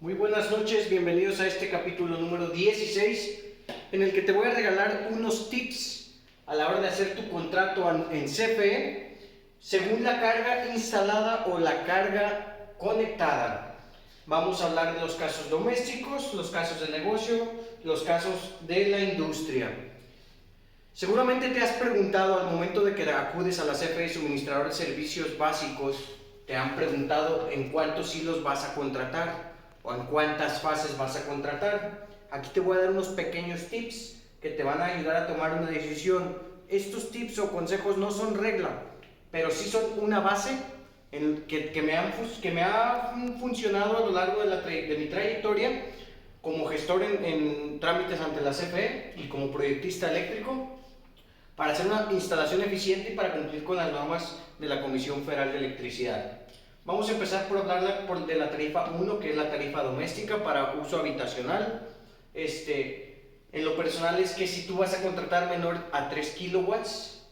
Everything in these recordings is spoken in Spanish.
Muy buenas noches, bienvenidos a este capítulo número 16 en el que te voy a regalar unos tips a la hora de hacer tu contrato en CFE según la carga instalada o la carga conectada. Vamos a hablar de los casos domésticos, los casos de negocio, los casos de la industria. Seguramente te has preguntado al momento de que acudes a la CFE suministrador de servicios básicos, te han preguntado en cuántos hilos vas a contratar o en cuántas fases vas a contratar. Aquí te voy a dar unos pequeños tips que te van a ayudar a tomar una decisión. Estos tips o consejos no son regla, pero sí son una base que me ha funcionado a lo largo de mi trayectoria como gestor en trámites ante la CFE y como proyectista eléctrico para hacer una instalación eficiente y para cumplir con las normas de la Comisión Federal de Electricidad. Vamos a empezar por hablar de la tarifa 1, que es la tarifa doméstica para uso habitacional. En lo personal es que si tú vas a contratar menor a 3 kilowatts,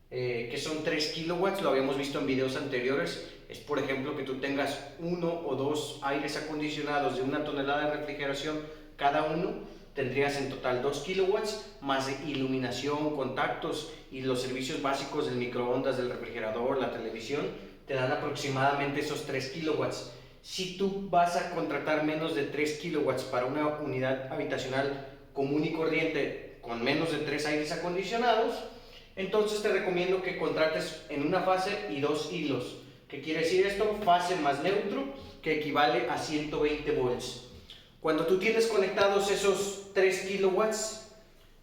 que son 3 kilowatts, lo habíamos visto en videos anteriores, es por ejemplo que tú tengas uno o dos aires acondicionados de 1 tonelada de refrigeración cada uno, tendrías en total 2 kilowatts, más de iluminación, contactos y los servicios básicos del microondas, del refrigerador, la televisión, te dan aproximadamente esos 3 kilowatts. Si tú vas a contratar menos de 3 kilowatts para una unidad habitacional común y corriente con menos de 3 aires acondicionados, entonces te recomiendo que contrates en una fase y 2 hilos. ¿Qué quiere decir esto? Fase más neutro, que equivale a 120 volts. Cuando tú tienes conectados esos 3 kilowatts,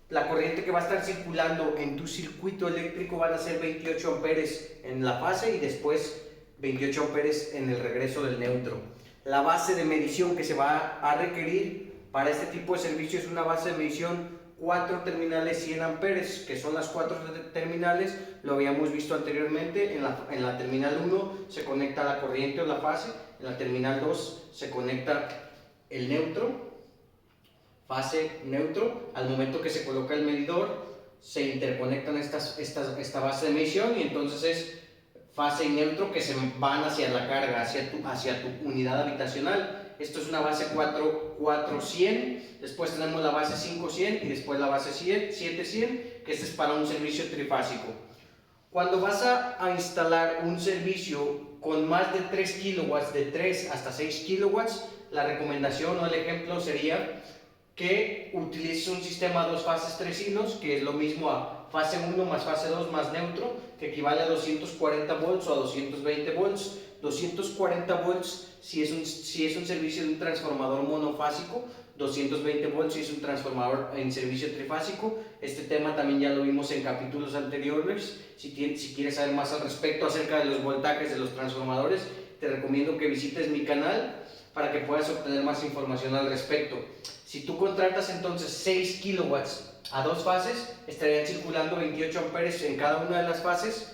la corriente que va a estar circulando en tu circuito eléctrico van a ser 28 amperes en la fase y después 28 amperes en el regreso del neutro. La base de medición que se va a requerir para este tipo de servicio es una base de medición 4 terminales 100 amperes, que son las 4 terminales, lo habíamos visto anteriormente. En la terminal 1 se conecta la corriente o la fase, en la terminal 2 se conecta el neutro, fase neutro. Al momento que se coloca el medidor se interconectan esta base de medición y entonces es fase y neutro que se van hacia la carga, hacia tu unidad habitacional. Esto es una base 4-100, después tenemos la base 5-100 y después la base 7-100, que este es para un servicio trifásico. Cuando vas a instalar un servicio con más de 3 kilowatts, de 3 hasta 6 kilowatts, la recomendación o el ejemplo sería que utilices un sistema 2 fases 3 hilos, que es lo mismo a fase 1 más fase 2 más neutro, que equivale a 240 volts o a 220 volts. 240 volts si es un servicio de un transformador monofásico, 220 volts si es un transformador en servicio trifásico. Este tema también ya lo vimos en capítulos anteriores. Si quieres saber más al respecto acerca de los voltajes de los transformadores, te recomiendo que visites mi canal para que puedas obtener más información al respecto. Si tú contratas entonces 6 kilowatts a 2 fases, estarían circulando 28 amperes en cada una de las fases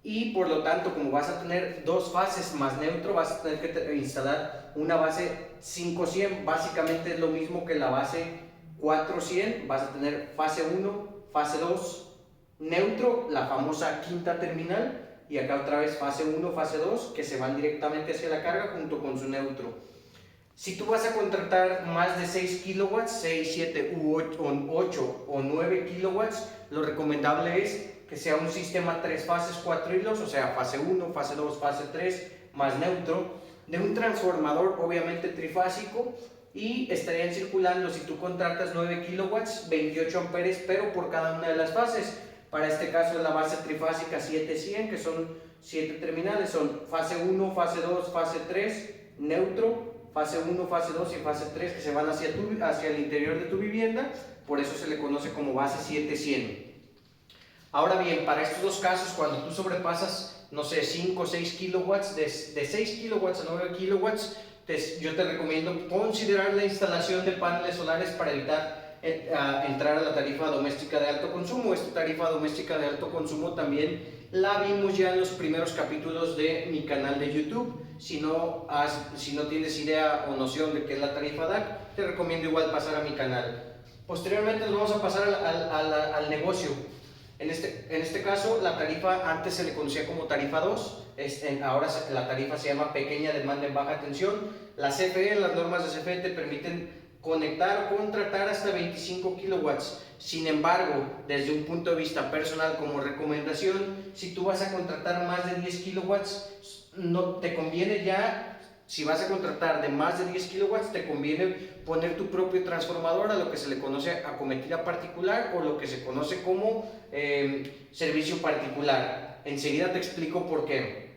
y por lo tanto, como vas a tener 2 fases más neutro, vas a tener que instalar una base 5-100. Básicamente es lo mismo que la base 4-100. Vas a tener fase 1, fase 2, neutro, la famosa quinta terminal, y acá otra vez fase 1, fase 2, que se van directamente hacia la carga junto con su neutro. Si tú vas a contratar más de 6 kilowatts, 6, 7, 8 o 9 kilowatts, lo recomendable es que sea un sistema 3 fases, 4 hilos, o sea, fase 1, fase 2, fase 3, más neutro, de un transformador obviamente trifásico, y estarían circulando, si tú contratas 9 kilowatts, 28 amperes, pero por cada una de las fases. Para este caso es la base trifásica 7-100, que son 7 terminales, son fase 1, fase 2, fase 3, neutro, fase 1, fase 2 y fase 3, que se van hacia el interior de tu vivienda, por eso se le conoce como base 7-100. Ahora bien, para estos dos casos, cuando tú sobrepasas, no sé, 5 o 6 kilowatts, de 6 kilowatts a 9 kilowatts, yo te recomiendo considerar la instalación de paneles solares para evitar entrar a la tarifa doméstica de alto consumo. Esta tarifa doméstica de alto consumo también la vimos ya en los primeros capítulos de mi canal de YouTube. Si no tienes idea o noción de qué es la tarifa DAC, te recomiendo igual pasar a mi canal. Posteriormente nos vamos a pasar al negocio. En este caso, la tarifa antes se le conocía como tarifa 2, ahora la tarifa se llama pequeña demanda en baja tensión. La CFE, las normas de CFE te permiten conectar o contratar hasta 25 kilowatts. Sin embargo, desde un punto de vista personal, como recomendación, si tú vas a contratar más de 10 kilowatts, no te conviene ya. Si vas a contratar de más de 10 kilowatts, te conviene poner tu propio transformador, a lo que se le conoce acometida particular o lo que se conoce como servicio particular. Enseguida te explico por qué.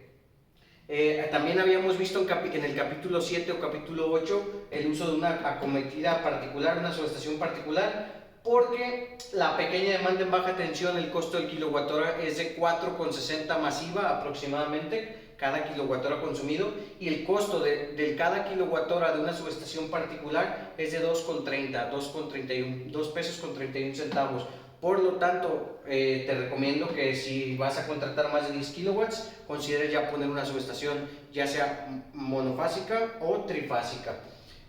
También habíamos visto en el capítulo 7 o capítulo 8 el uso de una acometida particular, una subestación particular, porque la pequeña demanda en baja tensión, el costo del kilowatt hora es de 4,60 masiva aproximadamente cada kilowatt hora consumido, y el costo de cada kilowatt hora de una subestación particular es de 2,30, 2 pesos con 31 centavos. Por lo tanto, te recomiendo que si vas a contratar más de 10 kilowatts, consideres ya poner una subestación ya sea monofásica o trifásica.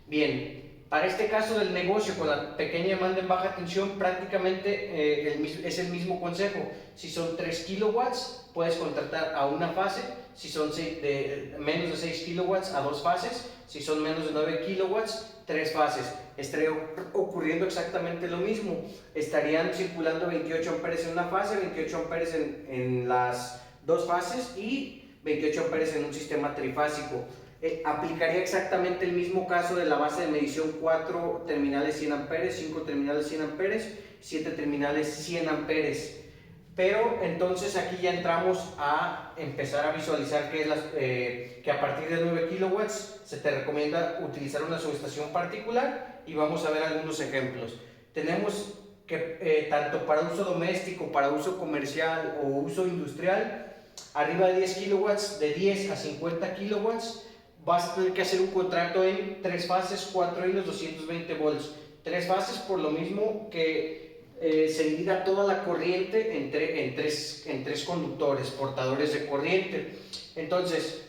Bien, para este caso del negocio con la pequeña demanda en baja tensión, prácticamente es el mismo consejo. Si son 3 kilowatts, puedes contratar a una fase. Si son menos de 6 kilowatts, a 2 fases. Si son menos de 9 kilowatts, 3 fases. Estaría ocurriendo exactamente lo mismo. Estarían circulando 28 amperes en una fase, 28 amperes en las 2 fases y 28 amperes en un sistema trifásico. Aplicaría exactamente el mismo caso de la base de medición: 4 terminales 100 amperes, 5 terminales 100 amperes, 7 terminales 100 amperes. Pero entonces aquí ya entramos a empezar a visualizar que a partir de 9 kilowatts se te recomienda utilizar una subestación particular, y vamos a ver algunos ejemplos. Tenemos que tanto para uso doméstico, para uso comercial o uso industrial, arriba de 10 kilowatts, de 10 a 50 kilowatts, vas a tener que hacer un contrato en 3 fases, 4 hilos, 220 volts. 3 fases por lo mismo que se divida toda la corriente en tres conductores, portadores de corriente. Entonces,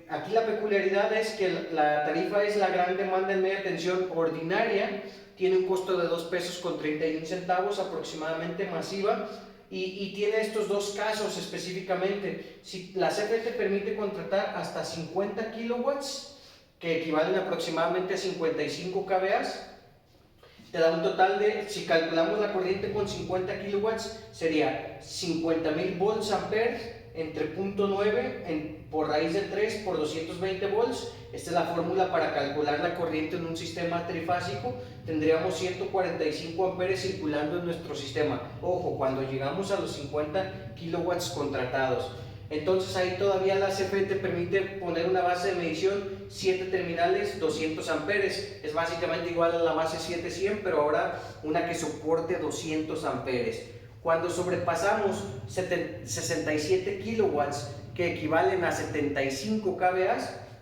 aquí la peculiaridad es que la tarifa es la gran demanda en media tensión ordinaria, tiene un costo de 2 pesos con 31 centavos aproximadamente masiva, y tiene estos dos casos específicamente. Si la CFE te permite contratar hasta 50 kilowatts, que equivalen aproximadamente a 55 kVA, te da un total de, si calculamos la corriente con 50 kilowatts, sería 50.000 volts amperes entre 0.9 por raíz de 3 por 220 volts. Esta es la fórmula para calcular la corriente en un sistema trifásico. Tendríamos 145 amperes circulando en nuestro sistema. Ojo, cuando llegamos a los 50 kilowatts contratados. Entonces ahí todavía la CFE te permite poner una base de medición 7 terminales 200 amperes. Es básicamente igual a la base 7100, pero ahora una que soporte 200 amperes. Cuando sobrepasamos 67 kilowatts, que equivalen a 75 kVA,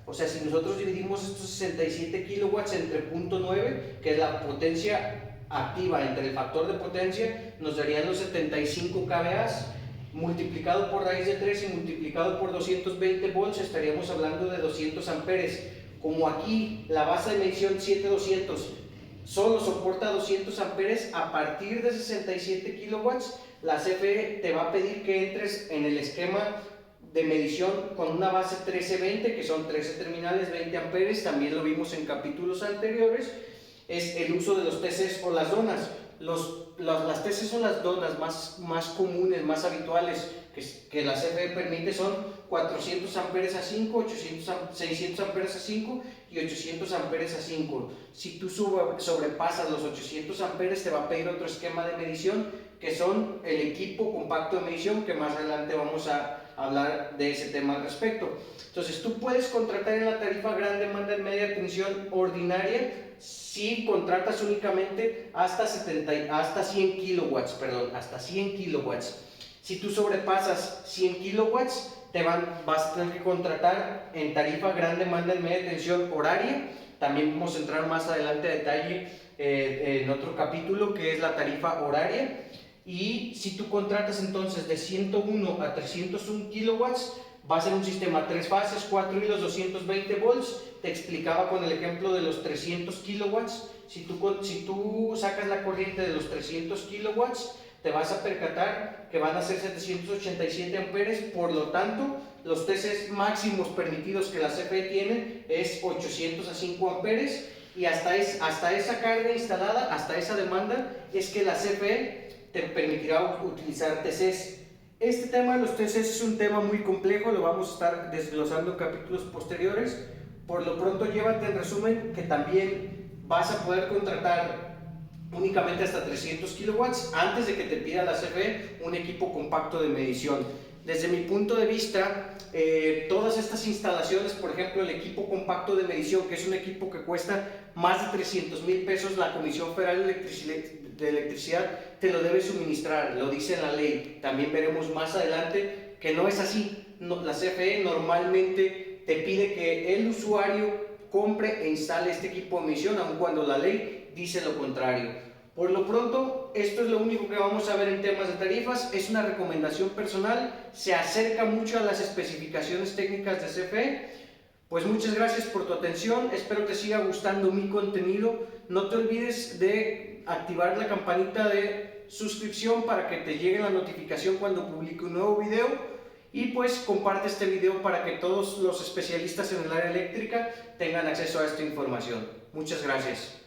o sea, si nosotros dividimos estos 67 kilowatts entre 0.9, que es la potencia activa entre el factor de potencia, nos darían los 75 kVA. Multiplicado por raíz de 3 y multiplicado por 220 volts, estaríamos hablando de 200 amperes. Como aquí la base de medición 7200 solo soporta 200 amperes, a partir de 67 kilowatts, la CFE te va a pedir que entres en el esquema de medición con una base 1320, que son 13 terminales, 20 amperes. También lo vimos en capítulos anteriores. Es el uso de los TCs o las donas. Las TC son las donas más comunes, más habituales que la CFE permite. Son 400 amperes a 5, 600 amperes a 5 y 800 amperes a 5. Si tú sobrepasas los 800 amperes, te va a pedir otro esquema de medición, que son el equipo compacto de medición, que más adelante vamos a hablar de ese tema al respecto. Entonces, tú puedes contratar en la tarifa gran demanda en media tensión ordinaria si contratas únicamente hasta 100 kilowatts, hasta 100 kilowatts. Si tú sobrepasas 100 kilowatts, vas a tener que contratar en tarifa gran demanda en media tensión horaria. También vamos a entrar más adelante a detalle en otro capítulo, que es la tarifa horaria. Y si tú contratas entonces de 101 a 301 kilowatts, va a ser un sistema 3 fases, 4 hilos, 220 volts. Te explicaba con el ejemplo de los 300 kilowatts. Si tú sacas la corriente de los 300 kilowatts, te vas a percatar que van a ser 787 amperes, por lo tanto, los TCs máximos permitidos que la CFE tiene es 800 a 5 amperes, y hasta esa carga instalada, hasta esa demanda, es que la CFE te permitirá utilizar TCs. Este tema de los TCs es un tema muy complejo, lo vamos a estar desglosando en capítulos posteriores. Por lo pronto, llévate en resumen que también vas a poder contratar únicamente hasta 300 kilowatts antes de que te pida la CFE un equipo compacto de medición. Desde mi punto de vista, todas estas instalaciones, por ejemplo, el equipo compacto de medición, que es un equipo que cuesta más de 300,000 pesos, la Comisión Federal de Electricidad te lo debe suministrar, lo dice la ley. También veremos más adelante que no es así. La CFE normalmente te pide que el usuario compre e instale este equipo de medición, aun cuando la ley dice lo contrario. Por lo pronto, esto es lo único que vamos a ver en temas de tarifas. Es una recomendación personal, se acerca mucho a las especificaciones técnicas de CFE. Pues muchas gracias por tu atención, espero te siga gustando mi contenido. No te olvides de activar la campanita de suscripción para que te llegue la notificación cuando publique un nuevo video. Y pues comparte este video para que todos los especialistas en el área eléctrica tengan acceso a esta información. Muchas gracias.